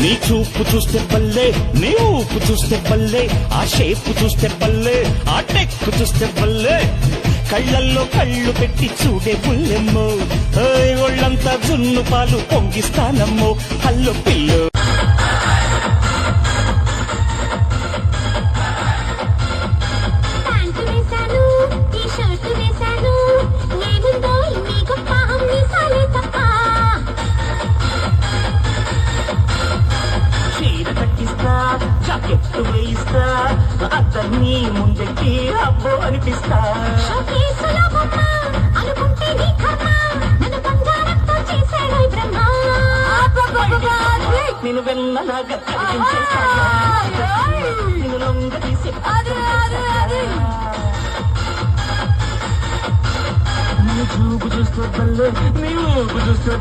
నీ చూపు చూస్తే బల్లే, నీ ఊపు చూస్తే బల్లే, ఆ షేపు చూస్తే బల్లే, ఆ టెక్కు చూస్తే బల్లే, కళ్ళల్లో కళ్ళు పెట్టి చూడే బుల్లెమ్మో, ఒళ్ళంతా జున్ను పాలు పొంగిస్తానమ్మో, హల్లో పిల్లో. జాకెట్టు వేయిస్తా, అతన్ని ముందెక్కి అబ్బో అనిపిస్తా. నేను వెన్నలాగా నేను లొంగ తీసి నీ చూపు చూస్తే బల్లే, నీ ఊపు చూస్తే